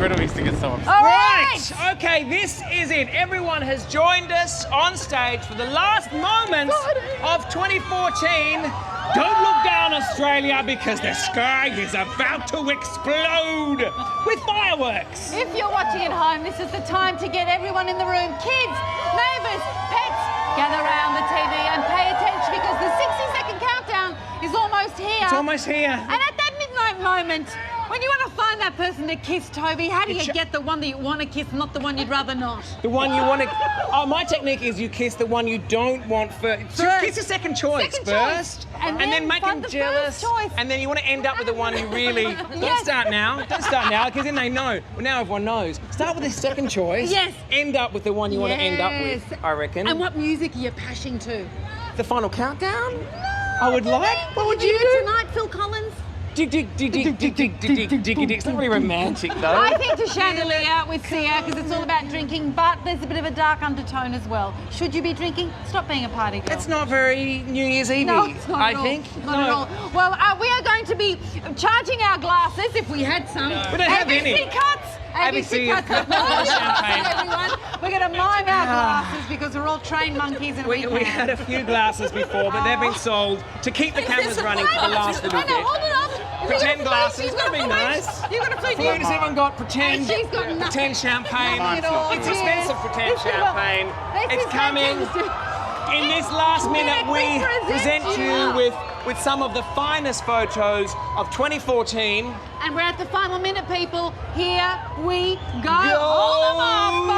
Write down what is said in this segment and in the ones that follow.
Gretel used to get so upset. Right! Okay, this is it. Everyone has joined us on stage for the last moments of 2014. Don't look down, Australia, because the sky is about to explode with fireworks. If you're watching at home, this is the time to get everyone in the room. Kids, neighbours, pets, gather around the TV and pay attention because the 60-second countdown is almost here. It's almost here. And at that midnight moment, when you want to find that person to kiss, Toby, how do you get the one that you want to kiss, not the one you'd rather not? The one you want to... Oh, my technique is you kiss the one you don't want first. So kiss the second choice first. And then make them the jealous. first choice. And then you want to end up with the one you really... Don't start now. Don't start now, because then they know. Well, now everyone knows. Start with the second choice. Yes. End up with the one you want to end up with, I reckon. And what music are you pashing to? The final countdown? No, I would like. What would you do? Tonight, Phil Collins? Dig, dig, dig, dig, dig, dig, dig, dig, dig. It's not really romantic, though. I think to Chandelier with Sia, because it's all about drinking, but there's a bit of a dark undertone as well. Should you be drinking? Stop being a party girl. It's not very New Year's Eve. No, it's not at all. I think. Not at all. Well, we are going to be charging our glasses, if we had some. We don't have any. ABC cuts. ABC cuts. Champagne. Everyone. We're going to mime our glasses because we're all trained monkeys and We had a few glasses before, but they've been sold to keep the cameras running for the last little bit. Hold it up. Pretend glasses, gotta be nice. You've got a flute. Flute has everyone got pretend. And she's got nothing. Pretend champagne. Nothing at all. It's expensive pretend champagne. This It's is coming. fantastic. In this last minute, we present you you. with some of the finest photos of 2014. And we're at the final minute, people. Here we go. Hold them up.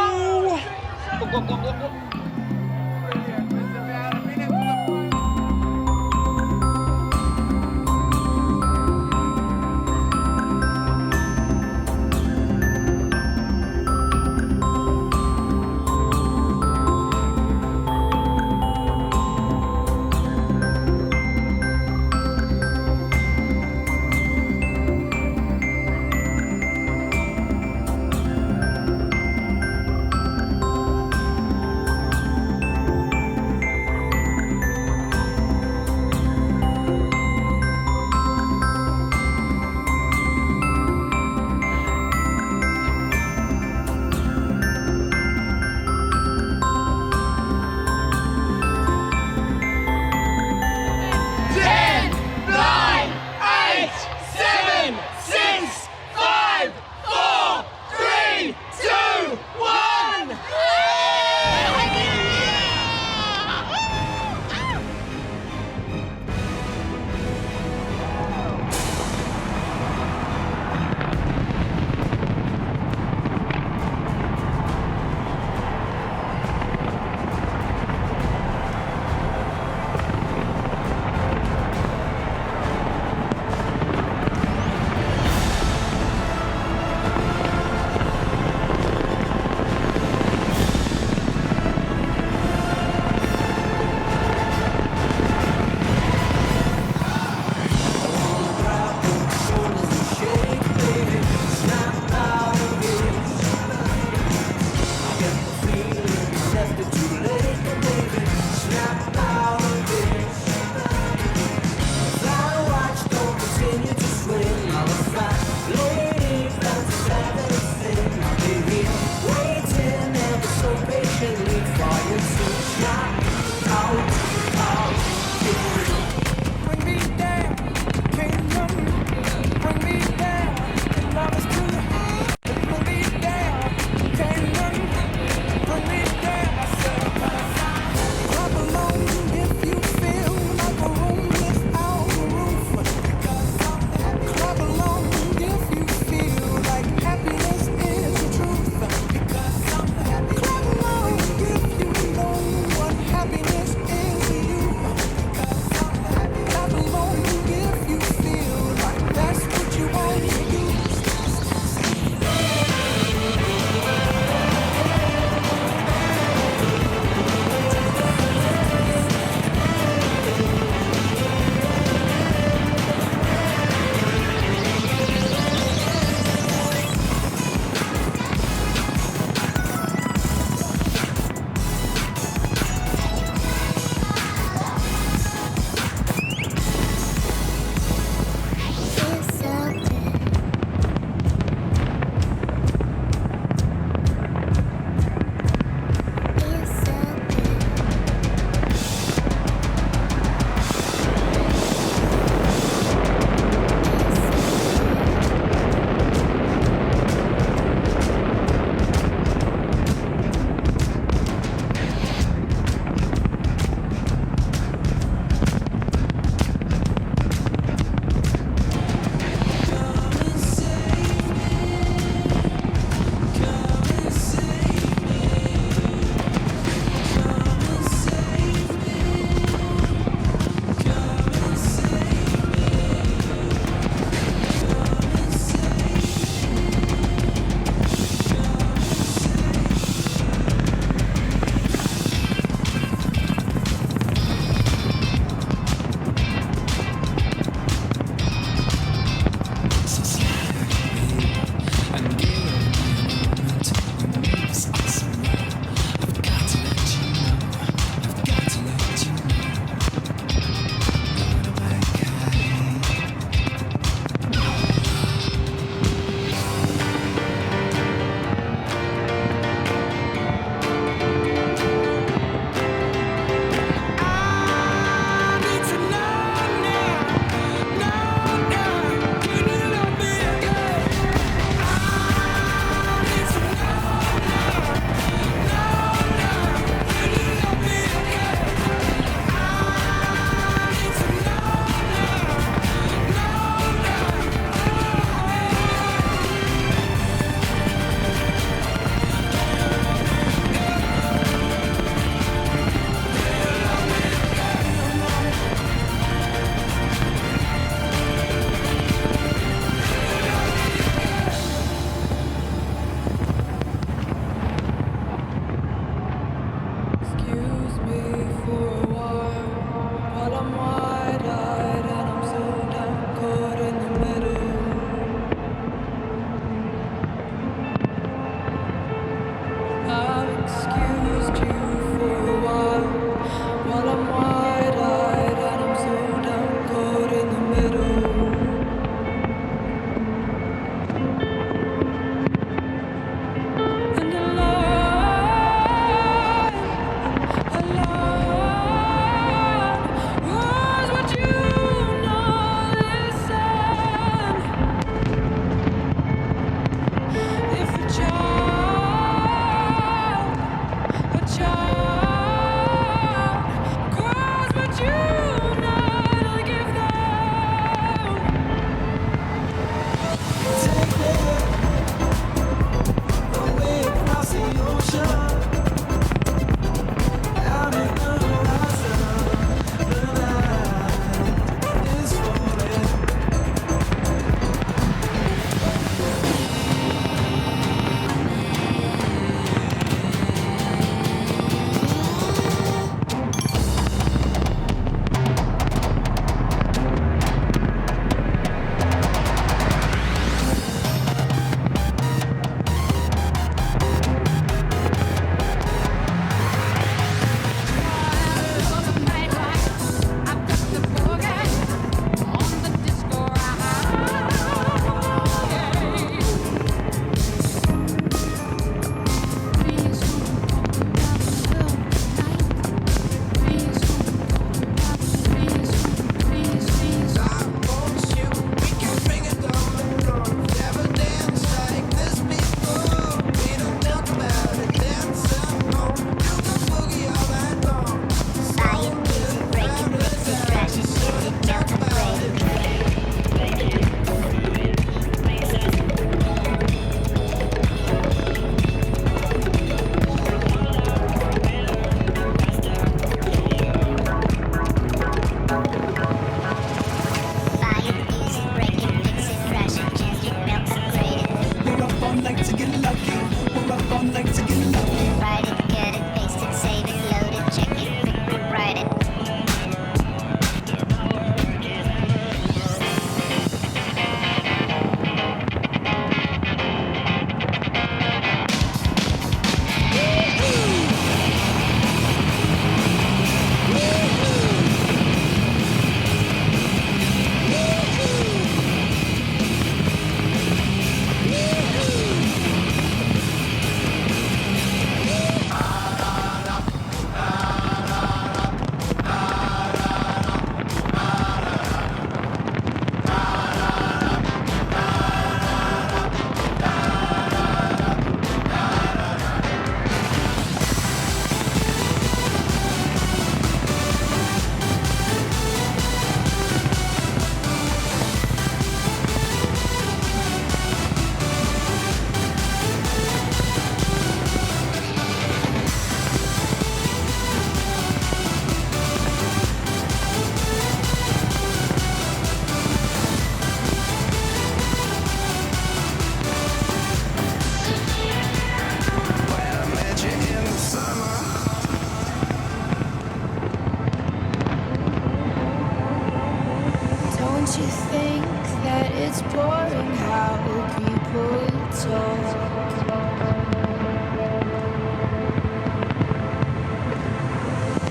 talk.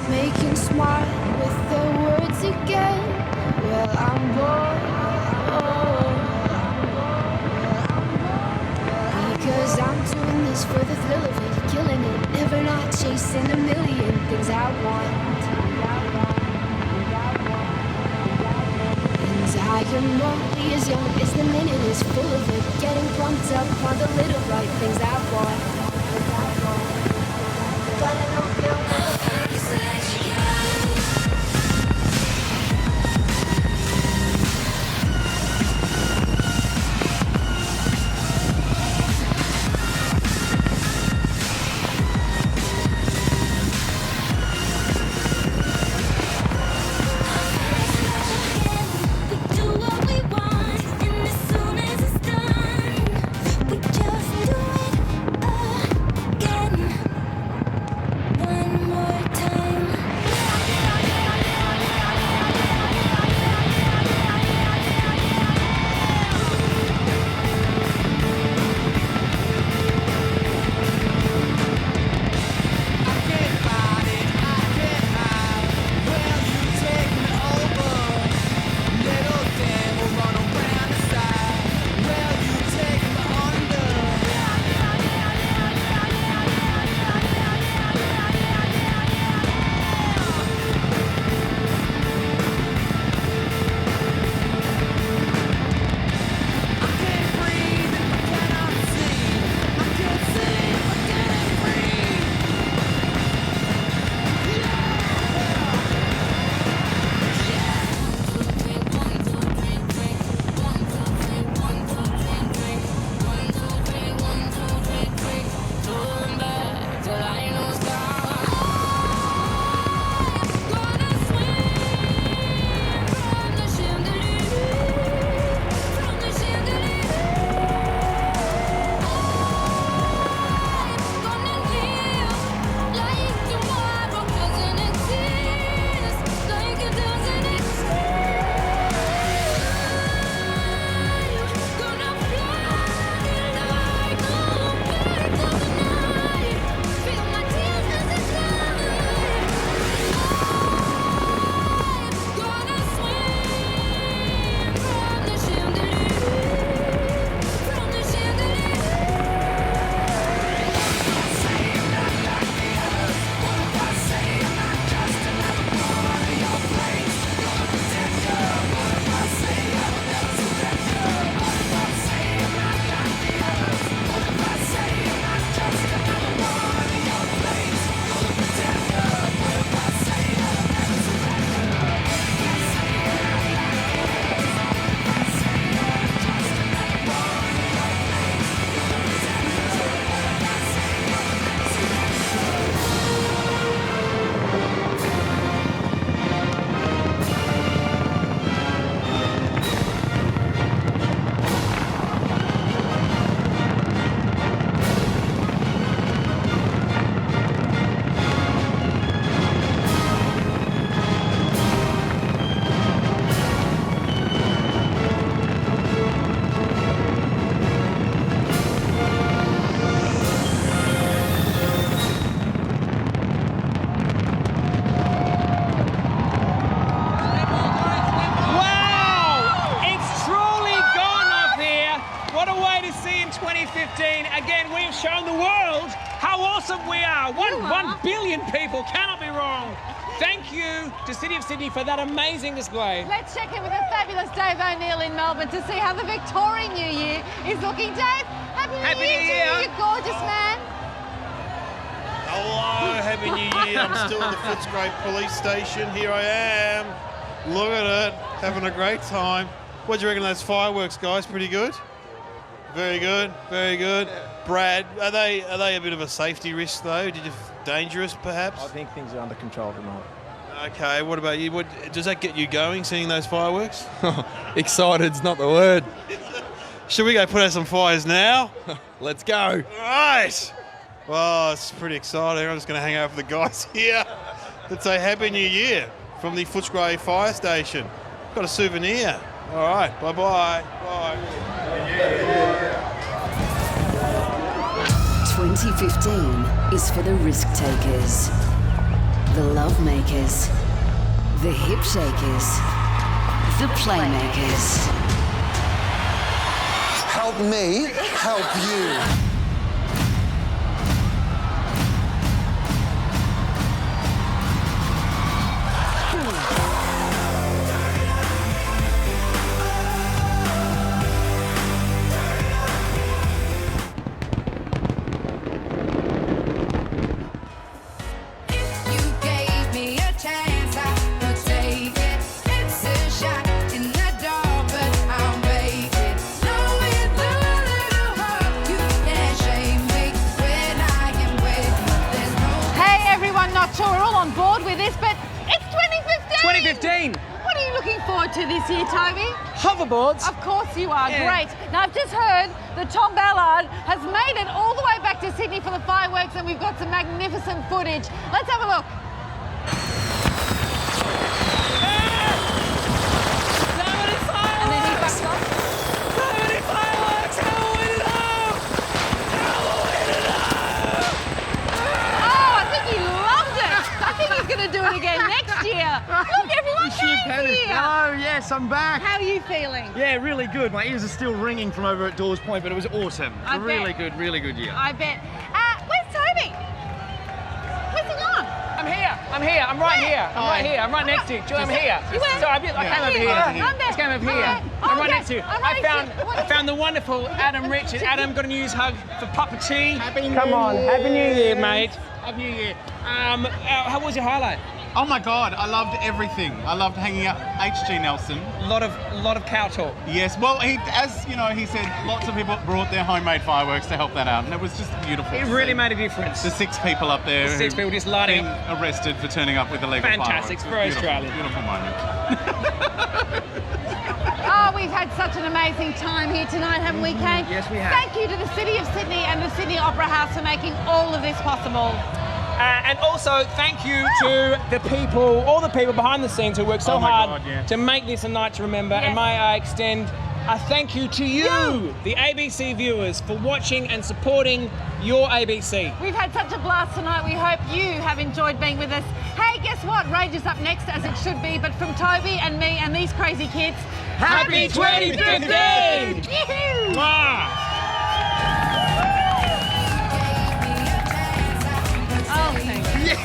Making smart with the words again. Well, I'm bored. Because I'm doing this for the thrill of it, killing it, never not chasing a million things I want. And I am only as young as the minute is full of it, getting pumped up on the little right things I want. But I know you'll never Again, we've shown the world how awesome we are. 1 billion people cannot be wrong. Thank you to City of Sydney for that amazing display. Let's check in with the fabulous Dave O'Neill in Melbourne to see how the Victorian New Year is looking. Dave, Happy New Year to you, you gorgeous man. Hello, Happy New Year. I'm still at the Footscray Police Station. Here I am. Look at it. Having a great time. What do you reckon of those fireworks, guys? Pretty good? Very good, very good. Brad, are they a bit of a safety risk though? Dangerous perhaps? I think things are under control at the moment. Okay, what about you? Does that get you going, seeing those fireworks? Excited's not the word. Should we go put out some fires now? Let's go. All right. Well, it's pretty exciting. I'm just going to hang out with the guys here. Let's say Happy New Year from the Footscray Fire Station. Got a souvenir. All right, bye-bye. Bye. 2015 is for the risk takers, the love makers, the hip shakers, the playmakers. Help me, help you. Sure, we're all on board with this, but it's 2015! 2015! What are you looking forward to this year, Toby? Hoverboards. Of course you are, Yeah. great. Now, I've just heard that Tom Ballard has made it all the way back to Sydney for the fireworks, and we've got some magnificent footage. Let's have a look. And then he backs off. Going to do it again next year. Look, everyone here. Oh, yes, I'm back. How are you feeling? Yeah, really good. My ears are still ringing from over at Dawes Point, but it was awesome. It's I a really bet. really good year. I bet. Where's Toby? Where's he gone? I'm here. I'm here. I'm right here. I'm right here. I'm right next to you. Julie, I'm here. You were? So I came over here. I'm there. I came over here. I'm right next to you. I found the wonderful Adam Richard. Adam, got a news hug for Papa Chi. Come on. Happy New Year, mate. Happy New Year. How was your highlight? Oh my God, I loved everything. I loved hanging out H.G. Nelson. A lot of cow talk. Yes, well, as you know, he said lots of people brought their homemade fireworks to help that out, and it was just beautiful. It really made a difference. The 6 people up there. The 6 people just lighting up. Arrested for turning up with illegal Fantastic. fireworks. It's very Australian. Beautiful moment. Oh, we've had such an amazing time here tonight, haven't we, Kate? Yes, we have. Thank you to the City of Sydney and the Sydney Opera House for making all of this possible. And also, thank you to the people, all the people behind the scenes who worked so hard to make this a night to remember. Yes. And may I extend a thank you to you, the ABC viewers, for watching and supporting your ABC. We've had such a blast tonight. We hope you have enjoyed being with us. Hey, guess what? Rage is up next, as it should be. But from Toby and me and these crazy kids, Happy 2015! Yee-hoo! Mwah! Oh, thank you.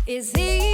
Is he